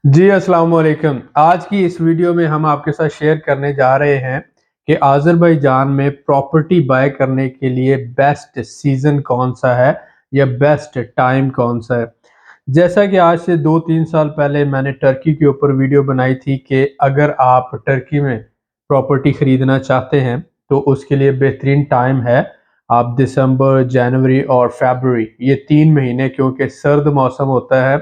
जी, अस्सलाम वालेकुम। आज की इस वीडियो में हम आपके साथ शेयर करने जा रहे हैं कि अज़रबैजान में प्रॉपर्टी बाय करने के लिए बेस्ट सीज़न कौन-सा है या बेस्ट टाइम कौन-सा है। जैसा कि आज से 2-3 साल पहले मैंने टर्की के ऊपर वीडियो बनाई थी कि अगर आप टर्की में प्रॉपर्टी खरीदना चाहते हैं, तो उसके लिए बेहतरीन टाइम है। आप दिसंबर, जनवरी और फ़रवरी ये 3 महीने क्योंकि सर्द मौसम होता है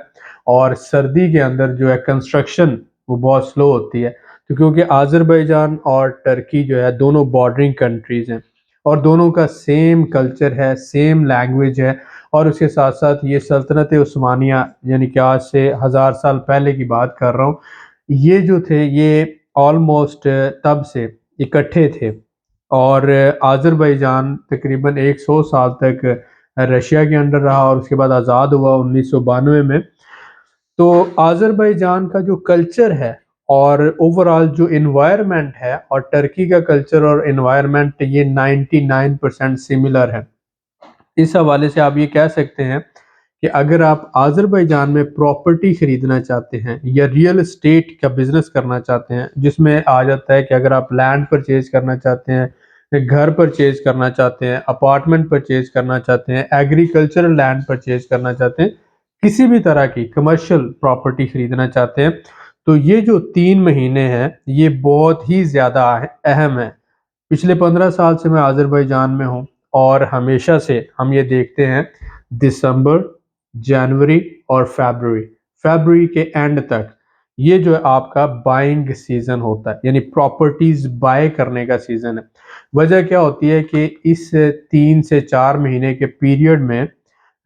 और सर्दी के अंदर जो है कंस्ट्रक्शन वो बहुत स्लो होती है। तो क्योंकि अज़रबैजान और टर्की जो है दोनों बॉर्डरिंग कंट्रीज़ हैं और दोनों का सेम कल्चर है, सेम लैंग्वेज है और उसके साथ-साथ ये सल्तनत उस्मानिया यानी कि आज से हज़ार साल पहले की बात कर रहा हूँ। ये जो थे ये ऑलमोस्ट तब से इकट्ठे थे और अज़रबैजान तकरीबन 100 साल तक रशिया के अंडर रहा और उसके बाद आज़ाद हुआ 1992 में। तो अज़रबैजान का जो कल्चर है और ओवरऑल जो एनवायरनमेंट है और टर्की का कल्चर और एनवायरनमेंट ये 99% सिमिलर है। इस हवाले से आप ये कह सकते हैं कि अगर आप अज़रबैजान में प्रॉपर्टी खरीदना चाहते हैं या रियल एस्टेट का बिज़नेस करना चाहते हैं, जिसमें आ जाता है कि अगर आप लैंड परचेज़ करना चाहते हैं, या घर परचेज़ करना चाहते हैं, अपार्टमेंट परचेज़ करना चाहते हैं, एग्रीकल्चरल लैंड परचेज़ करना चाहते हैं, किसी भी तरह की कमर्शियल प्रॉपर्टी खरीदना चाहते हैं, तो ये जो 3 महीने हैं, ये बहुत ही ज़्यादा अहम है। पिछले 15 साल से मैं अज़रबैजान में हूँ और हमेशा से हम ये देखते हैं दिसंबर, जनवरी और फ़रवरी, फ़रवरी के एंड तक ये जो है आपका बाइंग सीज़न होता है, यानी प्रॉपर्टीज़ बाय करने का सीज़न है। वजह क्या होती है कि इस 3 से 4 महीने के पीरियड में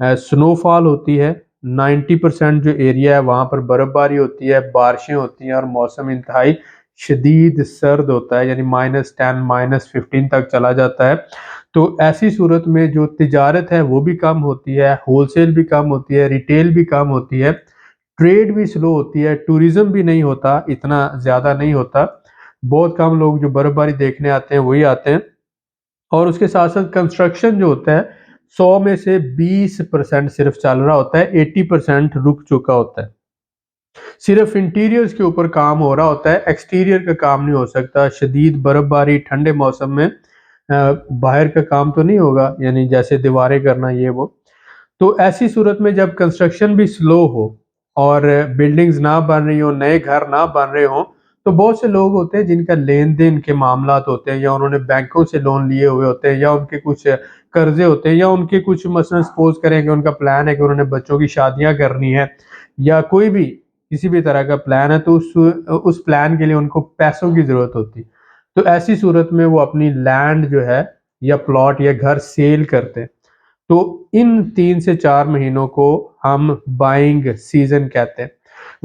स्नोफॉल होती है, 90% जो एरिया है वहाँ पर बर्फ़बारी होती है, बारिशें होती हैं और मौसम इंतहाई शदीद सर्द होता है यानी -10 -15 तक चला जाता है। तो ऐसी सूरत में जो तिजारत है वो भी कम होती है, होलसेल भी कम होती है, रिटेल भी कम होती है, ट्रेड भी स्लो होती है, टूरिज़्म भी नहीं होता, इतना ज़्यादा नहीं होता। बहुत कम लोग जो बर्फ़बारी देखने आते हैं वही आते हैं और उसके साथ-साथ कंस्ट्रक्शन जो होता है 100 में से 20% सिर्फ़ चल रहा होता है, 80% रुक चुका होता है। सिर्फ इंटीरियर्स के ऊपर काम हो रहा होता है, एक्सटीरियर का काम नहीं हो सकता। शदीद बर्फबारी, ठंडे मौसम में बाहर का काम तो नहीं होगा, यानी जैसे दीवारें करना ये वो। तो ऐसी सूरत में जब कंस्ट्रक्शन भी स्लो हो और बिल्डिंग्स ना बन रही हो, नए घर ना बन रहे हों, तो बहुत से लोग होते हैं जिनका लेन-देन के मामलात होते हैं या उन्होंने बैंकों से लोन लिए हुए होते हैं या उनके कुछ कर्ज़े होते हैं या उनके कुछ मसलन सपोज़ करें कि उनका प्लान है कि उन्होंने बच्चों की शादियाँ करनी है या कोई भी किसी भी तरह का प्लान है तो उस प्लान के लिए उनको पैसों की ज़रूरत होती है। तो ऐसी सूरत में वो अपनी लैंड जो है या प्लॉट या घर सेल करते हैं। तो इन 3 से 4 महीनों को हम बाइंग सीज़न कहते हैं।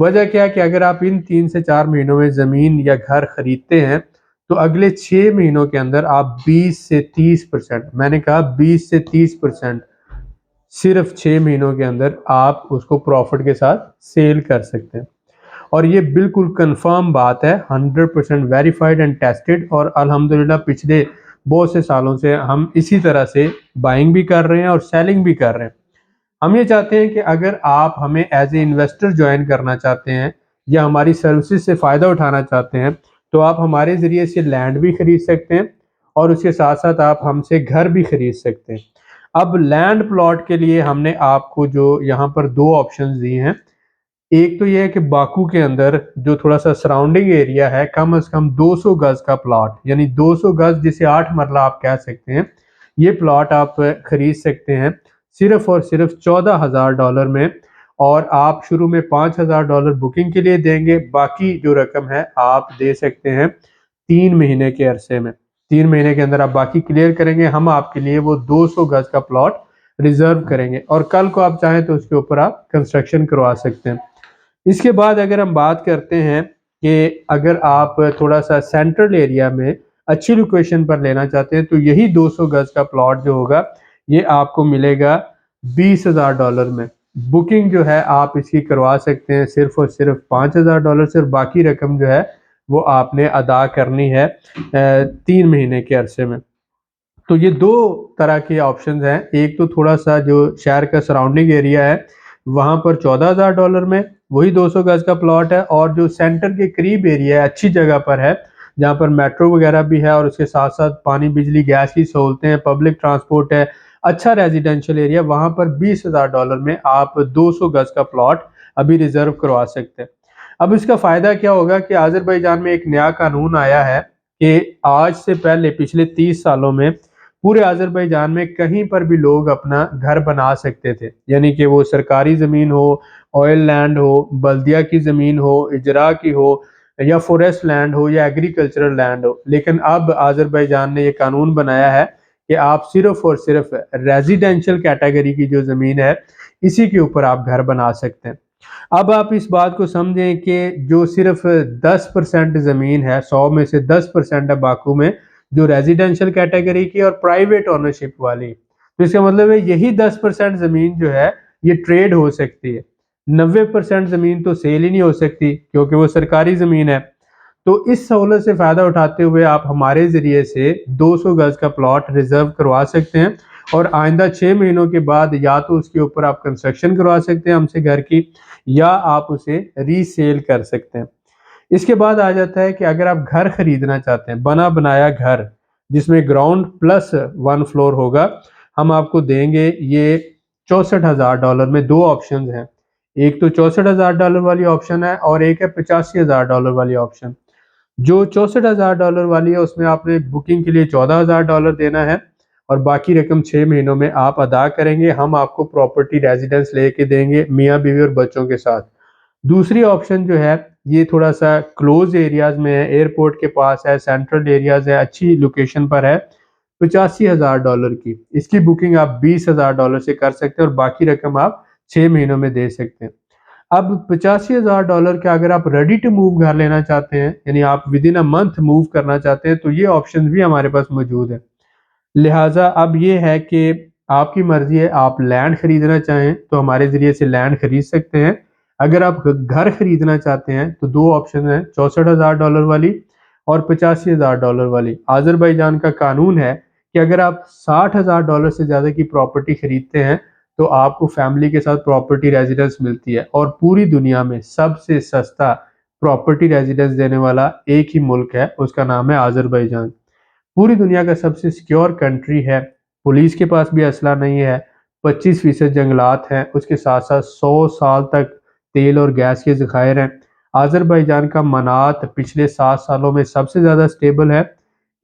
वजह क्या है कि अगर आप इन 3 से 4 महीनों में ज़मीन या घर खरीदते हैं, तो अगले 6 महीनों के अंदर आप 20 से 30% मैंने कहा 20 से 30% सिर्फ़ 6 महीनों के अंदर आप उसको प्रॉफ़िट के साथ सेल कर सकते हैं। और ये बिल्कुल कन्फर्म बात है, 100% वेरिफाइड एंड टेस्टेड और अल्हम्दुलिल्लाह पिछले बहुत से सालों से हम इसी तरह से बाइंग भी कर रहे हैं और सेलिंग भी कर रहे हैं। हम ये चाहते हैं कि अगर आप हमें एज़ ए इन्वेस्टर जॉइन करना चाहते हैं या हमारी सर्विसेज़ से फ़ायदा उठाना चाहते हैं, तो आप हमारे ज़रिए से लैंड भी खरीद सकते हैं और उसके साथ-साथ आप हमसे घर भी खरीद सकते हैं। अब लैंड प्लॉट के लिए हमने आपको जो यहाँ पर 2 ऑप्शंस दिए हैं। एक तो ये है कि बाकू के अंदर जो थोड़ा-सा सराउंडिंग एरिया है, कम से कम 200 गज़ का प्लॉट यानी 200 गज़ जिसे 8 मरला आप कह सकते हैं, ये प्लॉट आप खरीद सकते हैं सिर्फ़ और सिर्फ़ $14,000 में और आप शुरू में $5,000 बुकिंग के लिए देंगे, बाकी जो रकम है आप दे सकते हैं 3 महीने के अरसे में। 3 महीने के अंदर आप बाकी क्लियर करेंगे, हम आपके लिए वो 200 गज़ का प्लॉट रिज़र्व करेंगे और कल को आप चाहें तो उसके ऊपर आप कंस्ट्रक्शन करवा सकते हैं। इसके बाद अगर हम बात करते हैं कि अगर आप थोड़ा-सा सेंट्रल एरिया में अच्छी लोकेशन पर लेना चाहते हैं, तो यही 200 गज़ का प्लॉट जो होगा, ये आपको मिलेगा $20,000 में। बुकिंग जो है आप इसकी करवा सकते हैं सिर्फ़ और सिर्फ़ $5,000 से और बाकी रकम जो है, वो आपने अदा करनी है 3 महीने के अरसे में। तो ये 2 तरह के ऑप्शंस हैं, एक तो थोड़ा-सा जो शहर का सराउंडिंग एरिया है, वहाँ पर $14,000 में वही 200 गज का प्लॉट है, और जो सेंटर के करीब एरिया है, अच्छी जगह पर है, जहाँ पर मेट्रो वगैरह भी है और उसके साथ साथ पानी बिजली गैस की सहूलतें हैं, पब्लिक ट्रांसपोर्ट है, अच्छा रेजिडेंशियल एरिया, वहां पर $20,000 में आप 200 गज का प्लॉट अभी रिजर्व करवा सकते हैं। अब इसका फायदा क्या होगा कि आज़रबाईजान में एक नया कानून आया है कि आज से पहले पिछले 30 सालों में पूरे आज़रबाईजान में कहीं पर भी लोग अपना घर बना सकते थे, यानी कि वो सरकारी ज़मीन हो, ऑयल लैंड हो, बल्दिया की ज़मीन हो, इजरा की हो, या फॉरेस्ट लैंड हो, या एग्रीकल्चरल लैंड हो। लेकिन अब आज़रबाईजान ने ये कानून बनाया है कि आप सिर्फ और सिर्फ रेजिडेंशियल कैटेगरी की जो ज़मीन है, इसी के ऊपर आप घर बना सकते हैं। अब आप इस बात को समझें कि जो सिर्फ 10% ज़मीन है, 100 में से 10% है बाकू में, जो रेजिडेंशियल कैटेगरी की और प्राइवेट ओनरशिप वाली। तो इसका मतलब है यही 10% ज़मीन जो है ये ट्रेड हो सकती है। 90% ज़मीन तो सेल ही नहीं हो सकती क्योंकि वो सरकारी ज़मीन है। तो इस सहूलत से फ़ायदा उठाते हुए आप हमारे ज़रिए से 200 गज का प्लॉट रिज़र्व करवा सकते हैं, और आइंदा 6 महीनों के बाद या तो उसके ऊपर आप कंस्ट्रक्शन करवा सकते हैं हमसे घर की, या आप उसे रीसेल कर सकते हैं। इसके बाद आ जाता है कि अगर आप घर खरीदना चाहते हैं, बना बनाया घर जिसमें ग्राउंड प्लस 1 फ्लोर होगा, हम आपको देंगे ये $64,000 में। 2 ऑप्शंस हैं, एक तो $64,000 वाली ऑप्शन है और एक है $85,000 वाली ऑप्शन। जो $64,000 वाली है उसमें आपने बुकिंग के लिए $14,000 देना है, और बाकी रकम 6 महीनों में आप अदा करेंगे। हम आपको प्रॉपर्टी रेजिडेंस लेके देंगे मियाँ बीवी और बच्चों के साथ। दूसरी ऑप्शन जो है ये थोड़ा सा क्लोज एरियाज में है, एयरपोर्ट के पास है, सेंट्रल एरियाज है, अच्छी लोकेशन पर है, $85,000 की। इसकी बुकिंग आप $20,000 से कर सकते हैं और बाकी रकम आप 6 महीनों में दे सकते हैं। अब $85,000 का अगर आप रेडी टू मूव घर लेना चाहते हैं, यानी आप with in a month move करना चाहते हैं, तो ये ऑप्शन भी हमारे पास मौजूद है। लिहाजा अब ये है कि आपकी मर्जी है, आप लैंड खरीदना चाहें तो हमारे ज़रिए से लैंड खरीद सकते हैं। अगर आप घर खरीदना चाहते हैं तो 2 ऑप्शन हैं, $64,000 वाली और $85,000 वाली। आज़रबाईजान का कानून है कि अगर आप $60,000 से ज़्यादा की प्रॉपर्टी खरीदते हैं तो आपको फैमिली के साथ प्रॉपर्टी रेजिडेंस मिलती है, और पूरी दुनिया में सबसे सस्ता प्रॉपर्टी रेजिडेंस देने वाला एक ही मुल्क है, उसका नाम है आज़रबाईजान। पूरी दुनिया का सबसे सिक्योर कंट्री है, पुलिस के पास भी असला नहीं है, 25% जंगलात हैं, उसके साथ साथ 100 साल तक तेल और गैस के ज़खायर हैं। आज़रबाईजान का मनात पिछले 7 सालों में सबसे ज़्यादा स्टेबल है।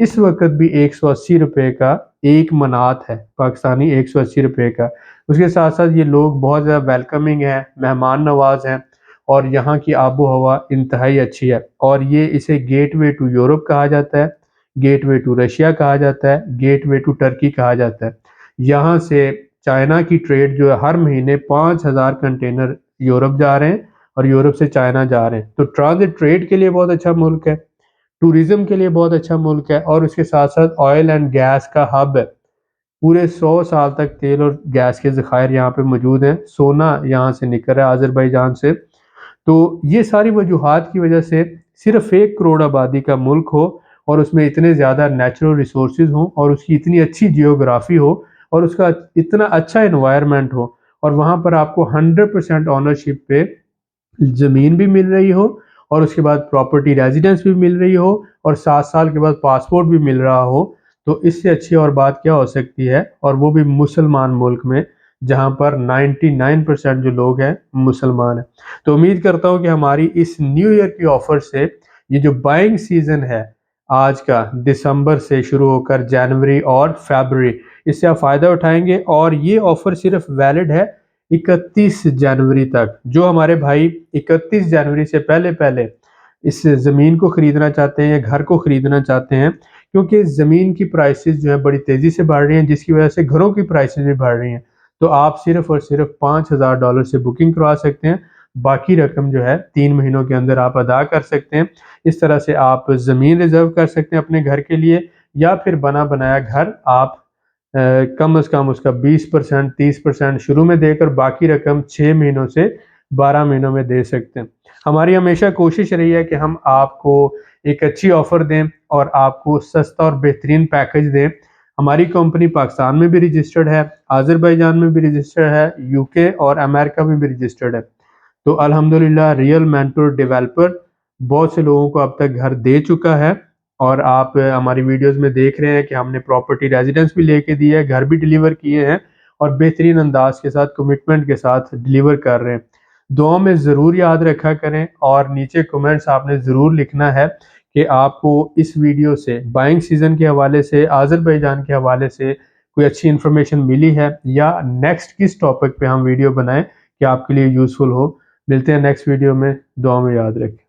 इस वक्त भी ₹180 का एक मनात है, पाकिस्तानी ₹180 का। उसके साथ साथ ये लोग बहुत ज़्यादा वेलकमिंग हैं, मेहमान नवाज हैं, और यहाँ की आबो हवा इंतहाई अच्छी है, और ये इसे गेटवे टू यूरोप कहा जाता है, गेटवे टू रशिया कहा जाता है, गेटवे टू टर्की कहा जाता है। यहाँ से चाइना की ट्रेड जो है हर महीने 5,000 कंटेनर यूरोप जा रहे हैं और यूरोप से चाइना जा रहे हैं। तो ट्रांजिट ट्रेड के लिए बहुत अच्छा मुल्क है, टूरिज्म के लिए बहुत अच्छा मुल्क है, और उसके साथ साथ ऑयल एंड गैस का हब है। पूरे 100 साल तक तेल और गैस के ज़खायर यहाँ पे मौजूद हैं। सोना यहाँ से निकल रहा है आज़रबाईजान से। तो ये सारी वजूहात की वजह से सिर्फ 1 करोड़ आबादी का मुल्क हो, और उसमें इतने ज़्यादा नेचुरल रिसोर्सेज हों, और उसकी इतनी अच्छी जियोग्राफी हो, और उसका इतना अच्छा एनवायरनमेंट हो, और वहाँ पर आपको 100% ओनरशिप पे ज़मीन भी मिल रही हो, और उसके बाद प्रॉपर्टी रेजिडेंस भी मिल रही हो, और 7 साल के बाद पासपोर्ट भी मिल रहा हो, तो इससे अच्छी और बात क्या हो सकती है, और वो भी मुसलमान मुल्क में, जहाँ पर 99% जो लोग हैं मुसलमान हैं। तो उम्मीद करता हूँ कि हमारी इस न्यू ईयर की ऑफर से ये जो बाइंग सीजन है आज का, दिसंबर से शुरू होकर जनवरी और फरवरी, इससे आप फ़ायदा उठाएंगे, और ये ऑफर सिर्फ वैलिड है 31 जनवरी तक। जो हमारे भाई 31 जनवरी से पहले पहले इस ज़मीन को ख़रीदना चाहते हैं या घर को ख़रीदना चाहते हैं, क्योंकि ज़मीन की प्राइसेस जो है बड़ी तेज़ी से बढ़ रही हैं, जिसकी वजह से घरों की प्राइसेस भी बढ़ रही हैं, तो आप सिर्फ और सिर्फ $5,000 से बुकिंग करवा सकते हैं। बाकी रकम जो है 3 महीनों के अंदर आप अदा कर सकते हैं। इस तरह से आप ज़मीन रिज़र्व कर सकते हैं अपने घर के लिए, या फिर बना बनाया घर आप कम से कम उसका 20% 30% शुरू में देकर बाकी रकम 6 महीनों से 12 महीनों में दे सकते हैं। हमारी हमेशा कोशिश रही है कि हम आपको एक अच्छी ऑफ़र दें और आपको सस्ता और बेहतरीन पैकेज दें। हमारी कंपनी पाकिस्तान में भी रजिस्टर्ड है, आज़रबाईजान में भी रजिस्टर्ड है, यूके और अमेरिका में भी रजिस्टर्ड है। तो अल्हम्दुलिल्लाह रियल मेंटोर डेवलपर बहुत से लोगों को अब तक घर दे चुका है। और आप हमारी वीडियोस में देख रहे हैं कि हमने प्रॉपर्टी रेजिडेंस भी लेके दी है, घर भी डिलीवर किए हैं और बेहतरीन अंदाज के साथ कमिटमेंट के साथ डिलीवर कर रहे हैं। दुआ में ज़रूर याद रखा करें और नीचे कमेंट्स आपने ज़रूर लिखना है कि आपको इस वीडियो से बाइंग सीज़न के हवाले से, आज़रबाईजान के हवाले से कोई अच्छी इन्फॉर्मेशन मिली है या नेक्स्ट किस टॉपिक पे हम वीडियो बनाएं कि आपके लिए यूज़फुल हो। मिलते हैं नेक्स्ट वीडियो में, दुआ में याद रखें।